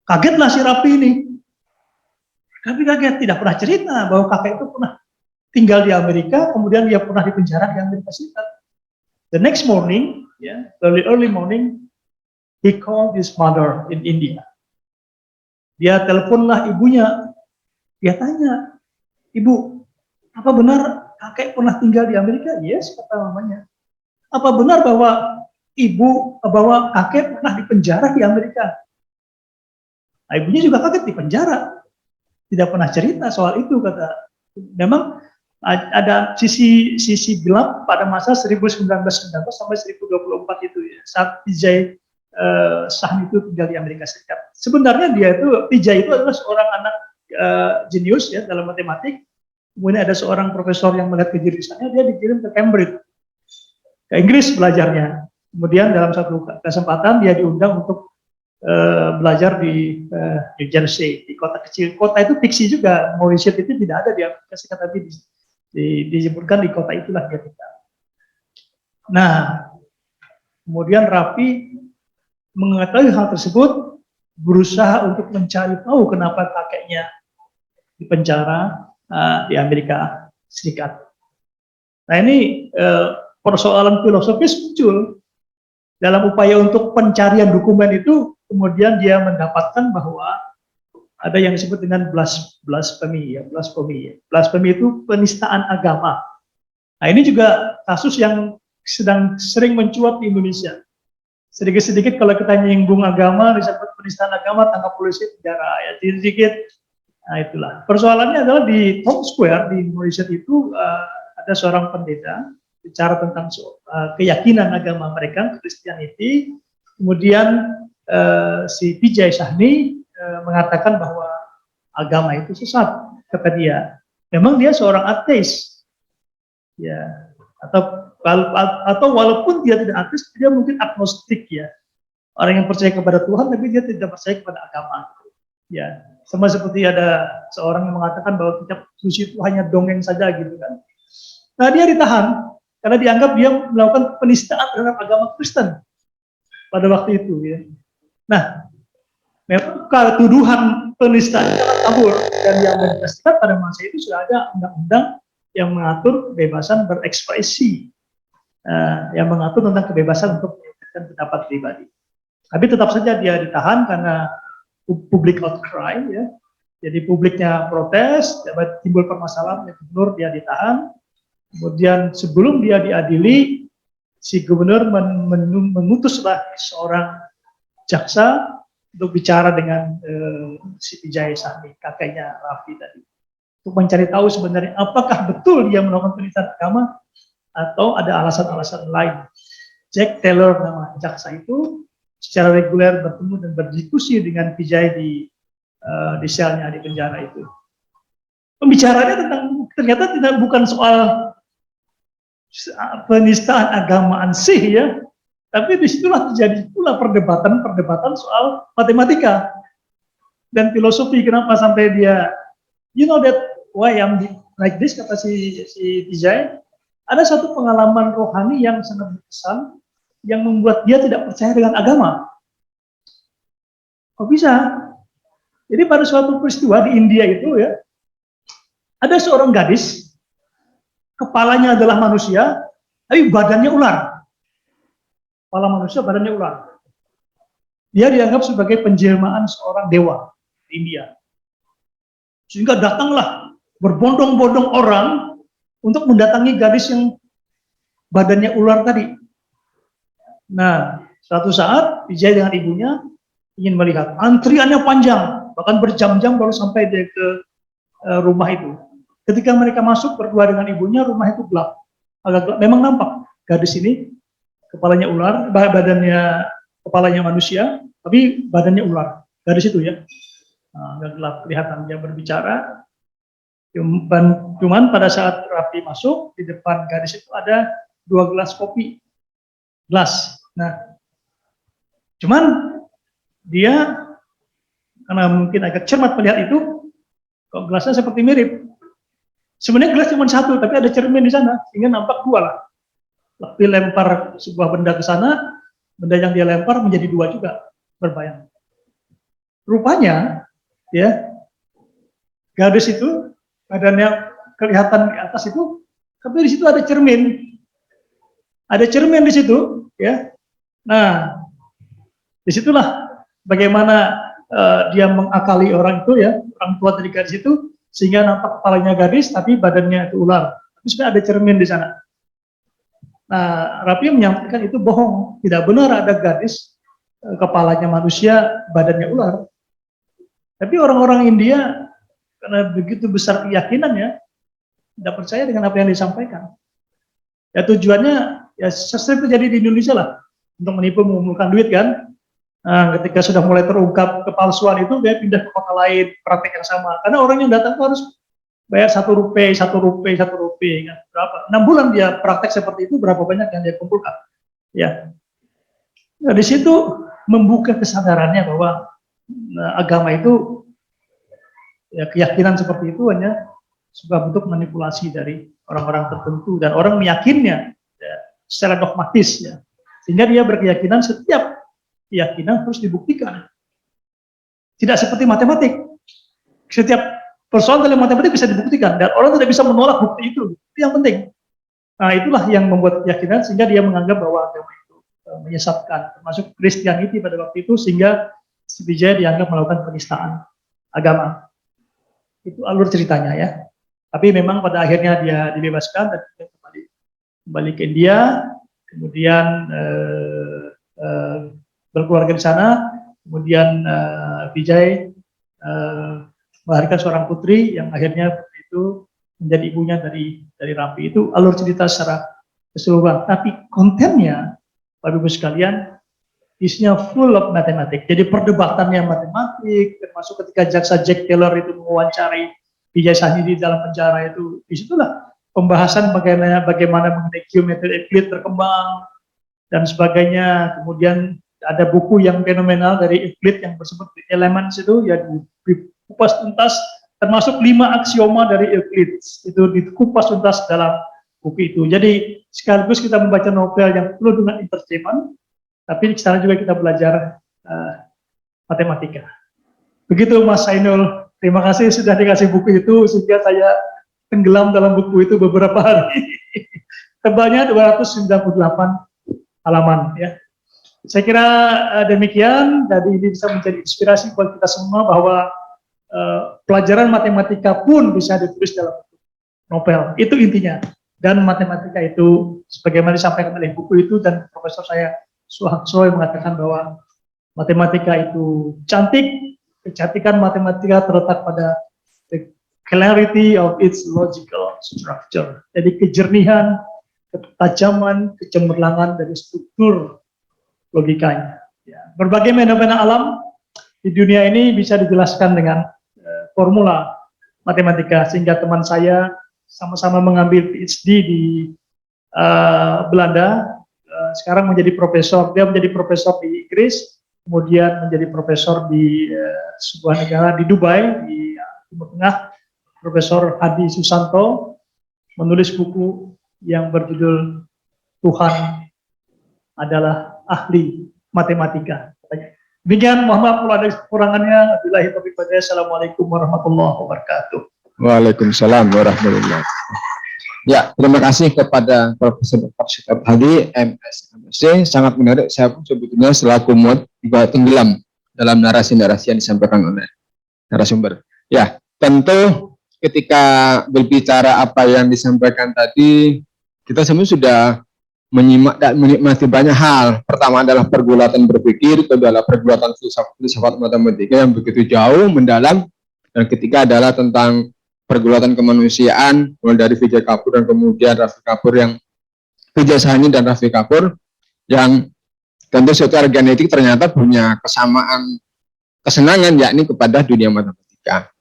Kagetlah si Rapi ini. Tapi kaget, tidak pernah cerita bahwa kakek itu pernah tinggal di Amerika, kemudian dia pernah dipenjara di Amerika Serikat. The next morning, early morning, he called his mother in India. Dia teleponlah ibunya. Dia tanya, Ibu, apa benar kakek pernah tinggal di Amerika? Yes, kata mamanya. Apa benar bahwa kakek pernah dipenjara di Amerika? Nah, ibunya juga kaget, di penjara. Tidak pernah cerita soal itu, kata. Memang ada sisi gelap pada masa 1919 sampai 1024 itu ya, saat Vijay Sahni itu tinggal di Amerika Serikat. Sebenarnya Vijay itu adalah seorang anak jenius ya dalam matematik. Kemudian ada seorang profesor yang melihat kejeniusannya, dia dikirim ke Cambridge, ke Inggris belajarnya. Kemudian dalam satu kesempatan dia diundang untuk belajar di New Jersey, di kota kecil. Kota itu fiksi juga, Mauritius itu tidak ada di Amerika Serikat, tapi disebutkan di kota itulah dia tinggal. Nah, kemudian Rapi mengetahui hal tersebut, berusaha untuk mencari tahu kenapa kakeknya dipenjara di Amerika Serikat. Nah, ini persoalan filosofis muncul dalam upaya untuk pencarian dokumen itu. Kemudian dia mendapatkan bahwa ada yang disebut dengan blasfemi. Blasfemi itu penistaan agama. Nah, ini juga kasus yang sedang sering mencuat di Indonesia. Sedikit-sedikit kalau kita nyinggung agama, disebut penistaan agama, tangkap polisi, penjara. Ya, sedikit. Nah, itulah. Persoalannya adalah di Times Square di Mauritius itu ada seorang pendeta bicara tentang keyakinan agama mereka, Christianity. Kemudian si Vijay Sahni mengatakan bahwa agama itu sesat, kata dia. Memang dia seorang ateis, ya. Atau walaupun dia tidak ateis, dia mungkin agnostik ya. Orang yang percaya kepada Tuhan, tapi dia tidak percaya kepada agama. Ya, sama seperti ada seorang yang mengatakan bahwa kitab suci itu hanya dongeng saja gitu kan. Nah, dia ditahan karena dianggap dia melakukan penistaan terhadap agama Kristen pada waktu itu ya. Nah, memang tuduhan penistaan sangat kabur, dan yang Amerika pada masa itu sudah ada undang-undang yang mengatur kebebasan berekspresi, yang mengatur tentang kebebasan untuk menyampaikan pendapat pribadi. Tapi tetap saja dia ditahan karena public outcry ya. Jadi publiknya protes, timbul permasalahan, gubernur dia ditahan. Kemudian sebelum dia diadili, si gubernur mengutuslah seorang jaksa untuk bicara dengan si Vijay Sahni, kakeknya Rafi tadi, untuk mencari tahu sebenarnya apakah betul dia melakukan penistaan agama atau ada alasan-alasan lain. Jack Taylor nama jaksa itu secara reguler bertemu dan berdiskusi dengan Vijay di selnya di penjara itu. Pembicaraannya ternyata bukan soal penistaan agama ansih ya, tapi disitulah terjadi pula perdebatan soal matematika dan filosofi. Kenapa sampai dia, you know that why I'm like this, kata si Vijay. Ada satu pengalaman rohani yang sangat berkesan, yang membuat dia tidak percaya dengan agama. Kok bisa? Jadi pada suatu peristiwa di India itu ya, ada seorang gadis, kepalanya adalah manusia, tapi badannya ular. Kepala manusia, badannya ular. Dia dianggap sebagai penjelmaan seorang dewa di India. Sehingga datanglah berbondong-bondong orang untuk mendatangi gadis yang badannya ular tadi. Nah, suatu saat Vijay dengan ibunya ingin melihat, antriannya panjang, bahkan berjam-jam baru sampai dia ke rumah itu. Ketika mereka masuk berdua dengan ibunya, rumah itu gelap, agak gelap. Memang nampak gadis ini kepalanya ular, kepalanya manusia, tapi badannya ular. Gadis itu ya, agak gelap kelihatan. Dia berbicara. Cuman pada saat Rafi masuk, di depan gadis itu ada 2 gelas kopi. Nah, cuman dia karena mungkin agak cermat melihat itu, kok gelasnya seperti mirip. Sebenarnya gelas cuma satu, tapi ada cermin di sana, sehingga nampak 2 lah. Waktu lempar sebuah benda ke sana, benda yang dia lempar menjadi 2 juga, berbayang. rupanya ya gadis itu badannya kelihatan di atas itu, tapi di situ ada cermin. Ada cermin di situ, ya. Nah, disitulah bagaimana dia mengakali orang itu ya, orang tua dari gadis itu, sehingga nampak kepalanya gadis, tapi badannya itu ular. Tapi sudah ada cermin di sana. Nah, Rapi menyampaikan itu bohong, tidak benar ada gadis kepalanya manusia, badannya ular. Tapi orang-orang India karena begitu besar keyakinannya, tidak percaya dengan apa yang disampaikan. Ya tujuannya ya sering terjadi di Indonesia lah, untuk menipu mengumpulkan duit kan. Nah, ketika sudah mulai terungkap kepalsuan itu, dia pindah ke kota lain, praktek yang sama. Karena orang yang datang itu harus bayar Rp1, Rp1, kan? Berapa? 6 bulan dia praktek seperti itu, berapa banyak yang dia kumpulkan. Ya. Nah, di situ membuka kesadarannya bahwa agama itu, ya keyakinan seperti itu hanya sebuah bentuk manipulasi dari orang-orang tertentu, dan orang meyakinnya ya, secara dogmatis ya, sehingga dia berkeyakinan setiap keyakinan harus dibuktikan. Tidak seperti matematik, setiap persoalan dalam matematik bisa dibuktikan dan orang tidak bisa menolak bukti itu yang penting. Nah, itulah yang membuat keyakinan, sehingga dia menganggap bahwa agama itu menyesatkan, termasuk Kristianiti pada waktu itu, sehingga Sriwijaya dianggap melakukan penistaan agama. Itu alur ceritanya ya. Tapi memang pada akhirnya dia dibebaskan dan dia kembali ke India, kemudian berkeluarga di sana, kemudian Vijay melahirkan seorang putri yang akhirnya putri itu menjadi ibunya dari Rapi. Itu alur cerita secara keseluruhan. Tapi kontennya, Bapak Ibu sekalian, isinya full of matematik. Jadi perdebatannya matematik, termasuk ketika jaksa Jack Taylor itu mewawancari Vijay Sahni di dalam penjara itu, disitulah pembahasan bagaimana mengenai geometri Euclid berkembang dan sebagainya. Kemudian ada buku yang fenomenal dari Euclid yang disebut Elements itu ya dikupas tuntas, termasuk 5 aksioma dari Euclid itu dikupas tuntas dalam buku itu. Jadi sekaligus kita membaca novel yang penuh dengan entertainment, tapi di sana juga kita belajar matematika. Begitu Mas Ainul. Terima kasih sudah dikasih buku itu, sehingga saya tenggelam dalam buku itu beberapa hari. Tebalnya 298 halaman ya. Saya kira demikian, jadi ini bisa menjadi inspirasi buat kita semua bahwa pelajaran matematika pun bisa ditulis dalam novel. Itu intinya. Dan matematika itu sebagaimana disampaikan oleh buku itu, dan profesor saya Suhaksoe mengatakan bahwa matematika itu cantik. Kecantikan matematika terletak pada the clarity of its logical structure. Jadi kejernihan, ketajaman, kecemerlangan dari struktur logikanya. Ya. Berbagai fenomena alam di dunia ini bisa dijelaskan dengan formula matematika, sehingga teman saya sama-sama mengambil PhD di Belanda, sekarang menjadi profesor. Dia menjadi profesor di Inggris, kemudian menjadi profesor di sebuah negara di Dubai, di Timur Tengah. Profesor Hadi Susanto menulis buku yang berjudul Tuhan adalah ahli matematika. Demikian, mohon maaf kalau ada kekurangannya. Assalamualaikum warahmatullahi wabarakatuh. Waalaikumsalam warahmatullahi wabarakatuh. Ya, terima kasih kepada Profesor Dr. Hadi, MSc, sangat menarik. Saya pun sebetulnya selaku muat juga tenggelam dalam narasi-narasi yang disampaikan oleh narasumber. Ya, tentu ketika berbicara apa yang disampaikan tadi, kita semua sudah menyimak dan menikmati banyak hal. Pertama adalah pergulatan berpikir, kedua adalah pergulatan filsafat matematika yang begitu jauh, mendalam, dan ketiga adalah tentang pergulatan kemanusiaan, mulai dari Vijay Kapur dan kemudian Raffi Kapur yang Vijay Sahni dan Raffi Kapur yang tentu secara genetik ternyata punya kesamaan kesenangan, yakni kepada dunia matematika.